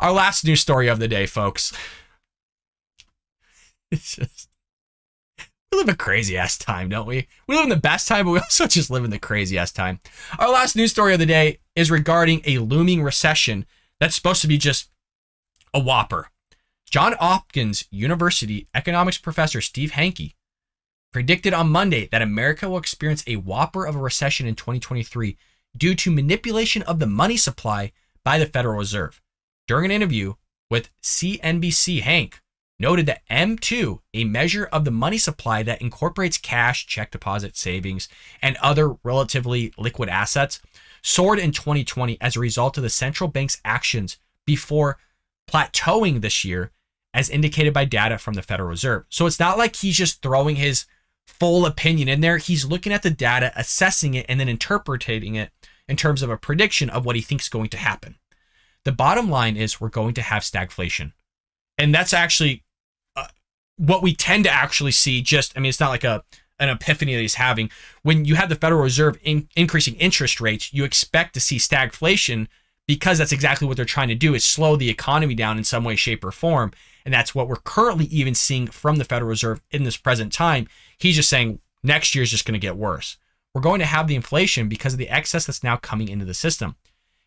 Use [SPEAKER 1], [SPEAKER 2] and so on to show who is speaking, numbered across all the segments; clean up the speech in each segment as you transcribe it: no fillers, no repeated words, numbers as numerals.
[SPEAKER 1] Our last news story of the day, folks. It's just, we live a crazy ass time, don't we? We live in the best time, but we also just live in the crazy ass time. Our last news story of the day is regarding a looming recession that's supposed to be just a whopper. Hopkins University economics professor Steve Hanke predicted on Monday that America will experience a whopper of a recession in 2023 due to manipulation of the money supply by the Federal Reserve. During an interview with CNBC, Hanke noted that M2, a measure of the money supply that incorporates cash, check deposit, savings, and other relatively liquid assets, soared in 2020 as a result of the central bank's actions before plateauing this year, as indicated by data from the Federal Reserve. So it's not like he's just throwing his full opinion in there. He's looking at the data, assessing it, and then interpreting it in terms of a prediction of what he thinks is going to happen. The bottom line is we're going to have stagflation. And that's actually what we tend to actually see. It's not like an epiphany that he's having. When you have the Federal Reserve increasing interest rates, you expect to see stagflation, because that's exactly what they're trying to do, is slow the economy down in some way, shape, or form. And that's what we're currently even seeing from the Federal Reserve in this present time. He's just saying next year is just going to get worse. We're going to have the inflation because of the excess that's now coming into the system.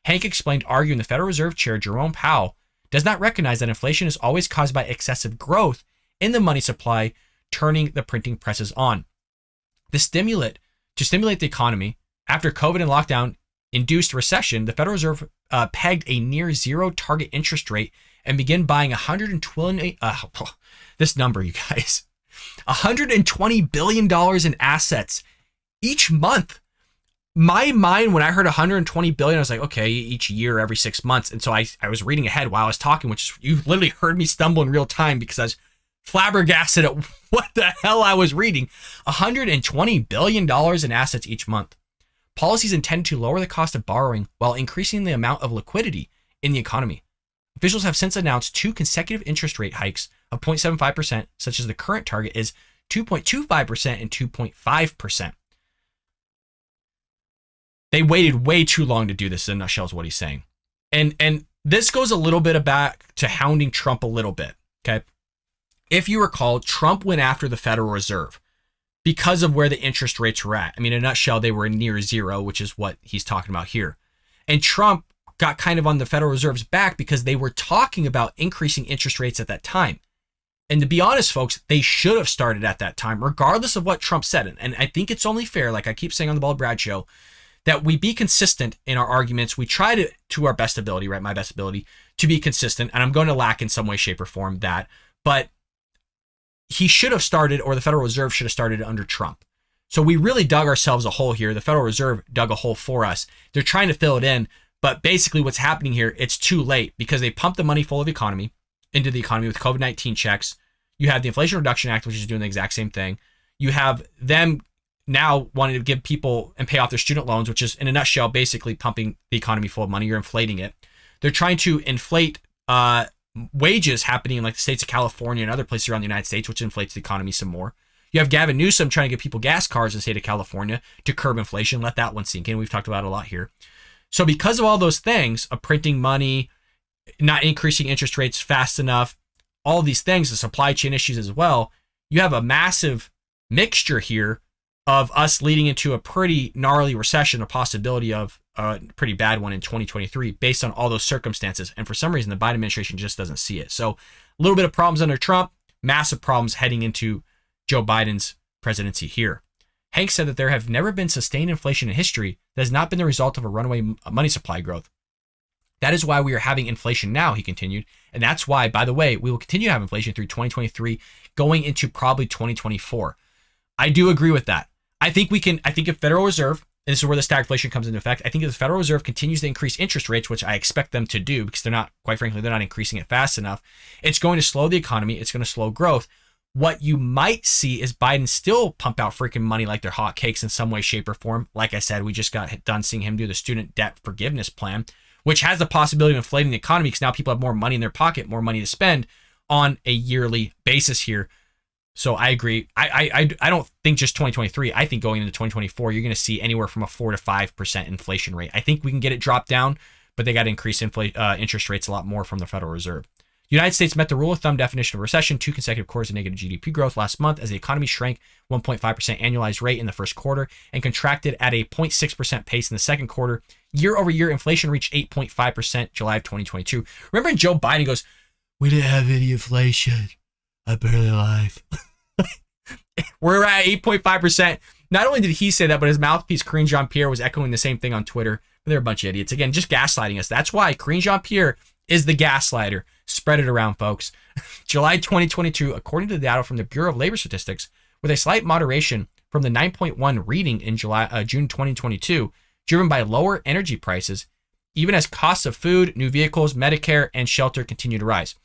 [SPEAKER 1] Hanke explained, arguing the Federal Reserve Chair Jerome Powell does not recognize that inflation is always caused by excessive growth in the money supply, turning the printing presses on. To stimulate the economy after COVID and lockdown induced recession, the Federal Reserve pegged a near zero target interest rate and began buying this number, you guys, $120 billion in assets each month. My mind, when I heard 120 billion, I was like, okay, each year, every 6 months. And so I was reading ahead while I was talking, which you literally heard me stumble in real time because I was flabbergasted at what the hell I was reading. $120 billion in assets each month. Policies intended to lower the cost of borrowing while increasing the amount of liquidity in the economy. Officials have since announced 2 consecutive interest rate hikes of 0.75%, such as the current target is 2.25% and 2.5%. They waited way too long to do this, in a nutshell, is what he's saying. And this goes a little bit back to hounding Trump a little bit, okay? If you recall, Trump went after the Federal Reserve because of where the interest rates were at. I mean, in a nutshell, they were near zero, which is what he's talking about here. And Trump got kind of on the Federal Reserve's back because they were talking about increasing interest rates at that time. And to be honest, folks, they should have started at that time, regardless of what Trump said. And I think it's only fair, like I keep saying on the Bald Brad Show, that we be consistent in our arguments. We try to our best ability, right? My best ability to be consistent. And I'm going to lack in some way, shape, or form that. But he should have started, or the Federal Reserve should have started under Trump. So we really dug ourselves a hole here. The Federal Reserve dug a hole for us. They're trying to fill it in. But basically what's happening here, it's too late because they pumped the money full of the economy into the economy with COVID-19 checks. You have the Inflation Reduction Act, which is doing the exact same thing. You have them now wanting to give people and pay off their student loans, which is in a nutshell, basically pumping the economy full of money. You're inflating it. They're trying to inflate wages happening in like the states of California and other places around the United States, which inflates the economy some more. You have Gavin Newsom trying to give people gas cars in the state of California to curb inflation. Let that one sink in. We've talked about it a lot here. So because of all those things, of printing money, not increasing interest rates fast enough, all these things, the supply chain issues as well, you have a massive mixture here of us leading into a pretty gnarly recession, a possibility of a pretty bad one in 2023 based on all those circumstances. And for some reason, the Biden administration just doesn't see it. So a little bit of problems under Trump, massive problems heading into Joe Biden's presidency here. Hanke said that there have never been sustained inflation in history that has not been the result of a runaway money supply growth. That is why we are having inflation now, he continued. And that's why, by the way, we will continue to have inflation through 2023, going into probably 2024. I do agree with that. I think if Federal Reserve, and this is where the stagflation comes into effect, I think if the Federal Reserve continues to increase interest rates, which I expect them to do because they're not, quite frankly, they're not increasing it fast enough, it's going to slow the economy, it's going to slow growth. What you might see is Biden still pump out freaking money like they're hotcakes in some way, shape, or form. Like I said, we just got done seeing him do the student debt forgiveness plan, which has the possibility of inflating the economy because now people have more money in their pocket, more money to spend on a yearly basis here. So I agree. I don't think just 2023. I think going into 2024, you're going to see anywhere from a 4 to 5% inflation rate. I think we can get it dropped down, but they got to increase interest rates a lot more from the Federal Reserve. The United States met the rule of thumb definition of recession, 2 consecutive quarters of negative GDP growth last month as the economy shrank 1.5% annualized rate in the first quarter and contracted at a 0.6% pace in the second quarter. Year over year, inflation reached 8.5% July of 2022. Remember when Joe Biden goes, "We didn't have any inflation. I'm barely alive." We're at 8.5%. Not only did he say that, but his mouthpiece, Karine Jean-Pierre, was echoing the same thing on Twitter. They're a bunch of idiots. Again, just gaslighting us. That's why Karine Jean-Pierre is the gaslighter. Spread it around, folks. July 2022, according to the data from the Bureau of Labor Statistics, with a slight moderation from the 9.1 reading in June 2022, driven by lower energy prices, even as costs of food, new vehicles, Medicare, and shelter continue to rise.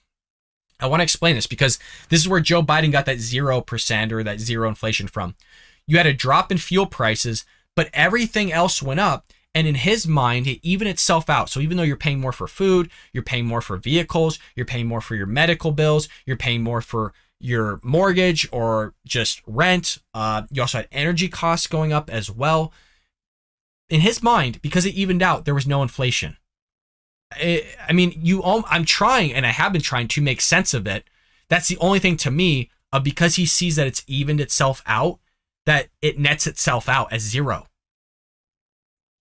[SPEAKER 1] I want to explain this because this is where Joe Biden got that 0% or that zero inflation from. You had a drop in fuel prices, but everything else went up. And in his mind, it evened itself out. So even though you're paying more for food, you're paying more for vehicles, you're paying more for your medical bills, you're paying more for your mortgage or just rent. You also had energy costs going up as well. In his mind, because it evened out, there was no inflation. I'm trying, and I have been trying to make sense of it. That's the only thing to me, because he sees that it's evened itself out, that it nets itself out as zero.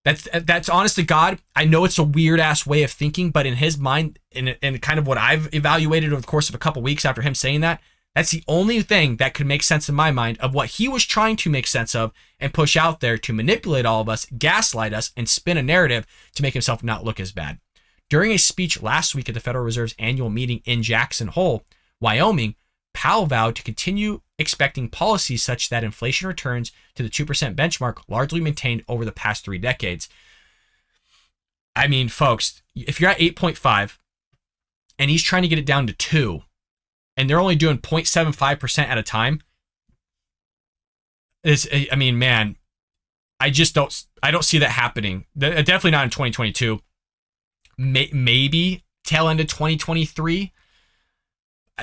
[SPEAKER 1] That's honest to God. I know it's a weird ass way of thinking, but in his mind, and kind of what I've evaluated over the course of a couple weeks after him saying that, that's the only thing that could make sense in my mind of what he was trying to make sense of and push out there to manipulate all of us, gaslight us, and spin a narrative to make himself not look as bad. During a speech last week at the Federal Reserve's annual meeting in Jackson Hole, Wyoming, Powell vowed to continue expecting policies such that inflation returns to the 2% benchmark largely maintained over the past 3 decades. I mean, folks, if you're at 8.5 and he's trying to get it down to 2 and they're only doing 0.75% at a time, I don't see that happening. Definitely not in 2022. Maybe tail end of 2023.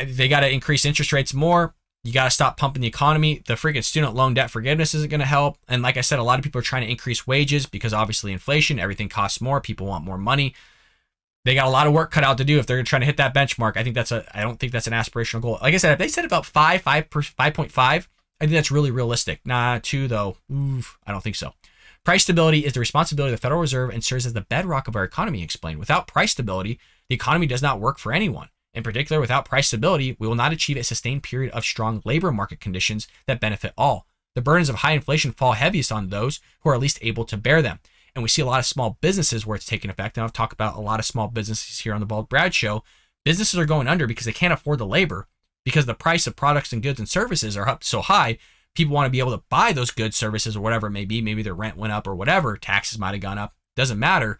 [SPEAKER 1] They got to increase interest rates more. You got to stop pumping the economy. The freaking student loan debt forgiveness isn't going to help. And like I said, a lot of people are trying to increase wages because obviously inflation, everything costs more. People want more money. They got a lot of work cut out to do if they're trying to hit that benchmark. I don't think that's an aspirational goal. Like I said, if they said about 5.5, I think that's really realistic. 2 though. Oof, I don't think so. Price stability is the responsibility of the Federal Reserve and serves as the bedrock of our economy, explained. Without price stability, the economy does not work for anyone. In particular, without price stability, we will not achieve a sustained period of strong labor market conditions that benefit all. The burdens of high inflation fall heaviest on those who are least able to bear them. And we see a lot of small businesses where it's taking effect. And I've talked about a lot of small businesses here on the Bald Brad Show. Businesses are going under because they can't afford the labor, because the price of products and goods and services are up so high. People want to be able to buy those goods, services, or whatever it may be. Maybe their rent went up or whatever. Taxes might have gone up. Doesn't matter.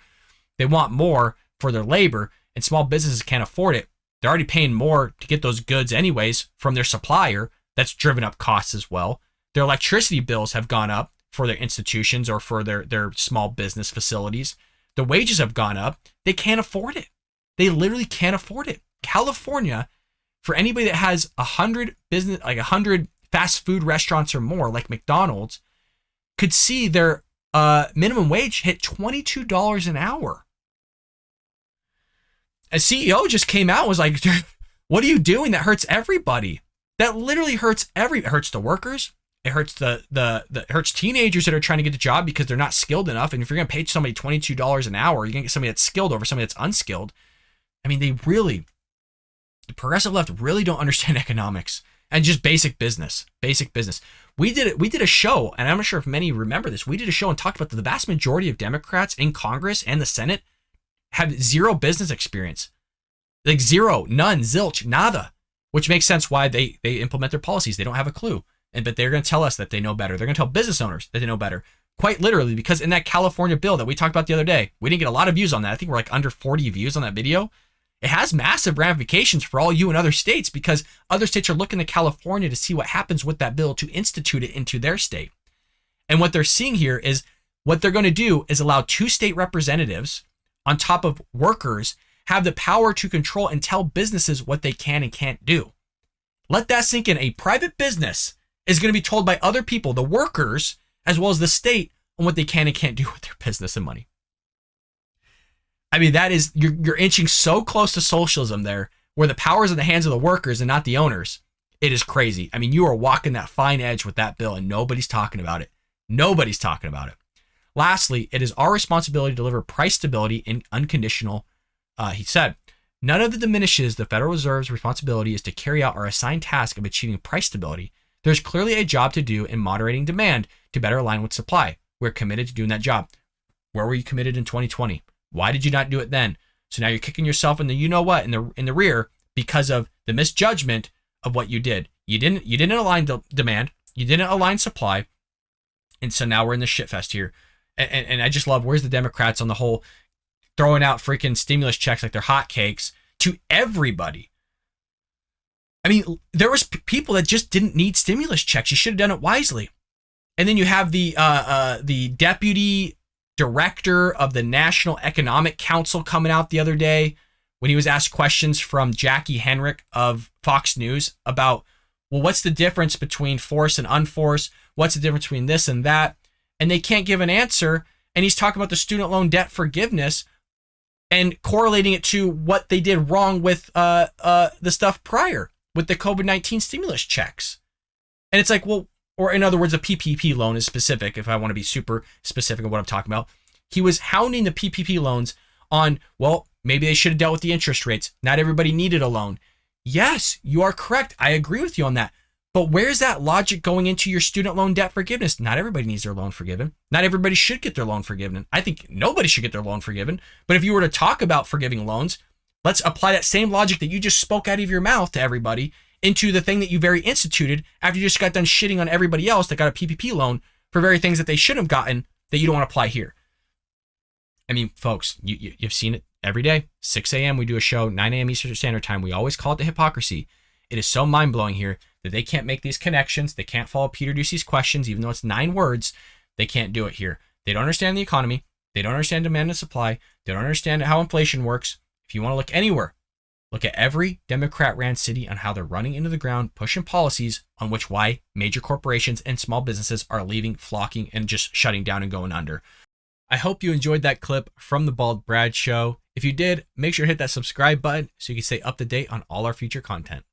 [SPEAKER 1] They want more for their labor, and small businesses can't afford it. They're already paying more to get those goods anyways from their supplier. That's driven up costs as well. Their electricity bills have gone up for their institutions or for their small business facilities. The wages have gone up. They can't afford it. They literally can't afford it. California, for anybody that has 100 fast food restaurants or more, like McDonald's, could see their minimum wage hit $22 an hour. A CEO just came out and was like, what are you doing? That hurts everybody. That literally hurts it hurts the workers. It hurts it hurts teenagers that are trying to get the job because they're not skilled enough. And if you're going to pay somebody $22 an hour, you're going to get somebody that's skilled over somebody that's unskilled. I mean, the progressive left really don't understand economics and just basic business. We did a show, and I'm not sure if many remember this. We did a show and talked about the vast majority of Democrats in Congress and the Senate have zero business experience. Like zero, none, zilch, nada. Which makes sense why they implement their policies. They don't have a clue. But they're going to tell us that they know better. They're going to tell business owners that they know better. Quite literally, because in that California bill that we talked about the other day, we didn't get a lot of views on that. I think we're like under 40 views on that video. It has massive ramifications for all you in other states because other states are looking to California to see what happens with that bill to institute it into their state. And what they're seeing here is what they're going to do is allow 2 state representatives on top of workers have the power to control and tell businesses what they can and can't do. Let that sink in. A private business is going to be told by other people, the workers, as well as the state, on what they can and can't do with their business and money. I mean, that is, you're inching so close to socialism there, where the power is in the hands of the workers and not the owners. It is crazy. I mean, you are walking that fine edge with that bill, and nobody's talking about it. Nobody's talking about it. Lastly, it is our responsibility to deliver price stability and unconditional, he said. None of it diminishes the Federal Reserve's responsibility is to carry out our assigned task of achieving price stability. There's clearly a job to do in moderating demand to better align with supply. We're committed to doing that job. Where were you committed in 2020? Why did you not do it then? So now you're kicking yourself in the you-know-what in the rear because of the misjudgment of what you did. You didn't align demand. You didn't align supply. And so now we're in the shitfest here. And I just love, where's the Democrats on the whole throwing out freaking stimulus checks like they're hotcakes to everybody? I mean, there was people that just didn't need stimulus checks. You should have done it wisely. And then you have the deputy director of the National Economic Council coming out the other day when he was asked questions from Jackie Henrich of Fox News about, well, what's the difference between force and unforced? What's the difference between this and that? And they can't give an answer. And he's talking about the student loan debt forgiveness and correlating it to what they did wrong with the stuff prior with the COVID-19 stimulus checks. And it's like, well, or in other words, a PPP loan is specific, if I want to be super specific of what I'm talking about. He was hounding the PPP loans on, well, maybe they should have dealt with the interest rates. Not everybody needed a loan. Yes, you are correct. I agree with you on that. But where's that logic going into your student loan debt forgiveness? Not everybody needs their loan forgiven. Not everybody should get their loan forgiven. I think nobody should get their loan forgiven. But if you were to talk about forgiving loans, let's apply that same logic that you just spoke out of your mouth to everybody into the thing that you very instituted after you just got done shitting on everybody else that got a PPP loan for very things that they should have gotten that you don't want to apply here. I mean, folks, you've seen it every day. 6 a.m. we do a show, 9 a.m. Eastern Standard Time. We always call it the hypocrisy. It is so mind-blowing here that they can't make these connections. They can't follow Peter Ducey's questions, even though it's 9 words. They can't do it here. They don't understand the economy. They don't understand demand and supply. They don't understand how inflation works. If you want to look anywhere, look at every Democrat-ran city on how they're running into the ground, pushing policies on which why major corporations and small businesses are leaving, flocking, and just shutting down and going under. I hope you enjoyed that clip from the Bald Brad Show. If you did, make sure to hit that subscribe button so you can stay up to date on all our future content.